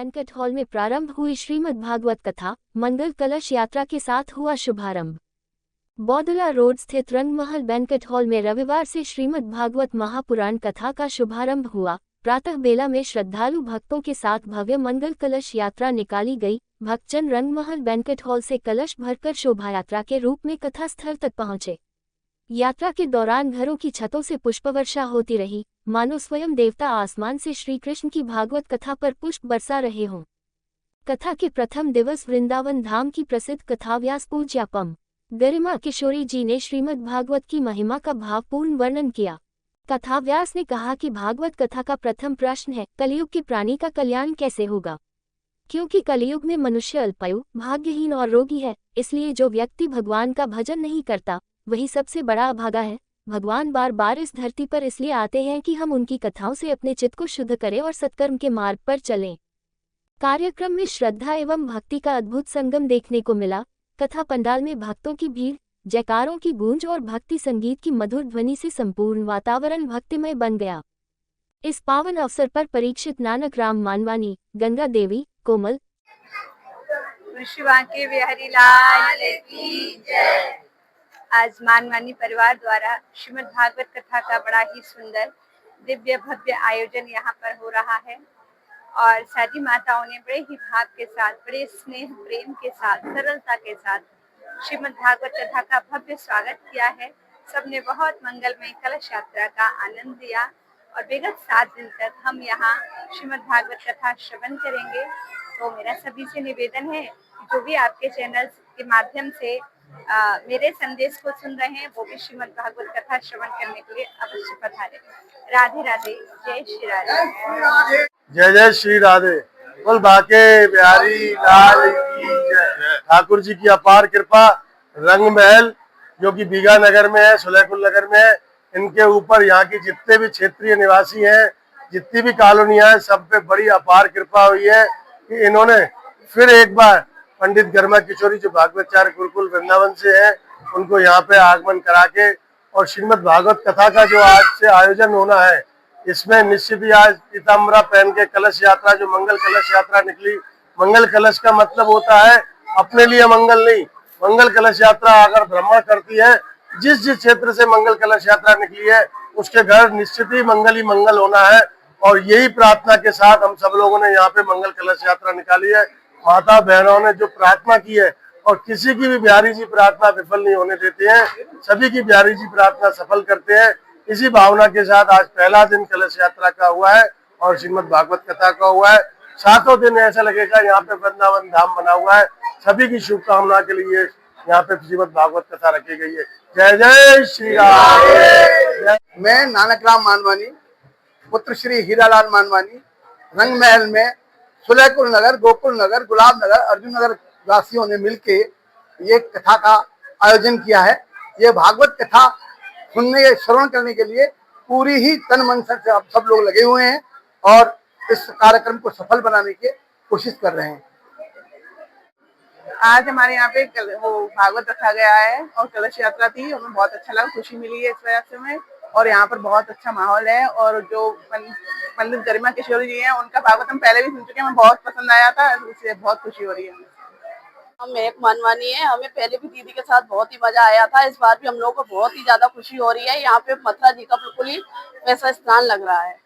Banquet hall में प्रारंभ हुई श्रीमद् भागवत कथा, मंगल कलश यात्रा के साथ हुआ शुभारंभ। बौदला रोड स्थित रंगमहल बैंक्वेट हॉल में रविवार से श्रीमद् भागवत महापुराण कथा का शुभारंभ हुआ। प्रातः बेला में श्रद्धालु भक्तों के साथ भव्य मंगल कलश यात्रा निकाली गई। भक्तजन रंगमहल बैंक्वेट हॉल से कलश भरकर शोभा यात्रा के रूप में कथा स्थल तक पहुंचे। यात्रा के दौरान घरों की छतों से पुष्पवर्षा होती रही, मानो स्वयं देवता आसमान से श्री कृष्ण की भागवत कथा पर पुष्प बरसा रहे हों। कथा के प्रथम दिवस वृंदावन धाम की प्रसिद्ध कथाव्यास पूज्या पम गरिमा किशोरी जी ने श्रीमद् भागवत की महिमा का भावपूर्ण वर्णन किया। कथाव्यास ने कहा कि भागवत कथा का प्रथम प्रश्न है, कलयुग के प्राणी का कल्याण कैसे होगा। क्योंकि कलयुग में मनुष्य अल्पायु, भाग्यहीन और रोगी है, इसलिए जो व्यक्ति भगवान का भजन नहीं करता वही सबसे बड़ा अभागा है। भगवान बार बार इस धरती पर इसलिए आते हैं कि हम उनकी कथाओं से अपने चित्त को शुद्ध करें और सत्कर्म के मार्ग पर चलें। कार्यक्रम में श्रद्धा एवं भक्ति का अद्भुत संगम देखने को मिला। कथा पंडाल में भक्तों की भीड़, जयकारों की गूंज और भक्ति संगीत की मधुर ध्वनि से संपूर्ण वातावरण भक्तिमय बन गया। इस पावन अवसर पर परीक्षित नानक राम मानवानी, गंगा देवी, कोमल के बिहारी लाल की जय। आज मानवानी परिवार द्वारा श्रीमद् भागवत कथा का बड़ा ही सुंदर दिव्य भव्य आयोजन यहाँ पर हो रहा है और सारी माताओं ने बड़े ही भाव के साथ, बड़े स्नेह प्रेम के साथ, सरलता के साथ श्रीमद् भागवत कथा का भव्य स्वागत किया है। सबने बहुत मंगलमय कलश यात्रा का आनंद लिया और विगत 7 दिन तक हम यहाँ श्रीमद् भागवत कथा श्रवण करेंगे। तो मेरा सभी से निवेदन है, जो भी आपके चैनल के माध्यम से मेरे संदेश को सुन रहे हैं, वो भी श्रीमद् भागवत कथा श्रवण करने के लिए अवश्य पधारें। राधे राधे, जय श्री राधे। जय जय श्री राधे। बोल बाके बिहारी लाल की जय। ठाकुर जी की अपार कृपा, रंग महल जो कि बीघा नगर में है, सुलेकुल नगर में है, इनके ऊपर यहाँ की जितने भी क्षेत्रीय निवासी हैं, जितनी भी कॉलोनियां हैं, सब पे बड़ी अपार कृपा हुई है कि इन्होंने फिर एक बार पंडित गरिमा किशोरी जो भागवताचार्य गुरुकुल वृंदावन से है, उनको यहाँ पे आगमन करा के और श्रीमद् भागवत कथा का जो आज से आयोजन होना है, इसमें निश्चित ही आज पीताम्बरा पहन के कलश यात्रा, जो मंगल कलश यात्रा निकली। मंगल कलश का मतलब होता है अपने लिए मंगल नहीं, मंगल कलश यात्रा अगर भ्रमण करती है, जिस जिस क्षेत्र से मंगल कलश यात्रा निकली है उसके घर निश्चित ही मंगल होना है। और यही प्रार्थना के साथ हम सब लोगों ने यहाँ पे मंगल कलश यात्रा निकाली है। माता बहनों ने जो प्रार्थना की है, और किसी की भी बिहारी जी प्रार्थना विफल नहीं होने देते हैं, सभी की बिहारी जी प्रार्थना सफल करते हैं। इसी भावना के साथ आज पहला दिन कलश यात्रा का हुआ है और श्रीमद् भागवत कथा का हुआ है। 7 दिन ऐसा लगेगा यहाँ पे वृंदावन धाम बना हुआ है। सभी की शुभकामना के लिए यहाँ पे श्रीमद् भागवत कथा रखी गई है। जय जय श्री राम। मैं नानक राम मानवानी, पुत्र श्री हीरालाल मानवानी, रंग महल में सुलेकुल नगर, गोकुल नगर, गुलाब नगर, अर्जुन नगर वासियों ने मिलके ये कथा का आयोजन किया है। ये भागवत कथा सुनने, श्रवण करने के लिए पूरी ही तन मन से सब लोग लगे हुए हैं और इस कार्यक्रम को सफल बनाने की कोशिश कर रहे हैं। आज हमारे यहाँ पे वो भागवत रखा गया है और कलश यात्रा थी, हमें बहुत अच्छा लगा, खुशी मिली है इस वजह से में। और यहाँ पर बहुत अच्छा माहौल है और जो पंडित गरिमा किशोरी जी हैं, उनका भागवत हम पहले भी सुन चुके हैं, हमें बहुत पसंद आया था, इसलिए बहुत खुशी हो रही है। हम एक मानवानी है, हमें पहले भी दीदी के साथ बहुत ही मजा आया था। इस बार भी हम लोगों को बहुत ही ज्यादा खुशी हो रही है। यहाँ पे मथुरा जी का बिल्कुल ही वैसा स्थान लग रहा है।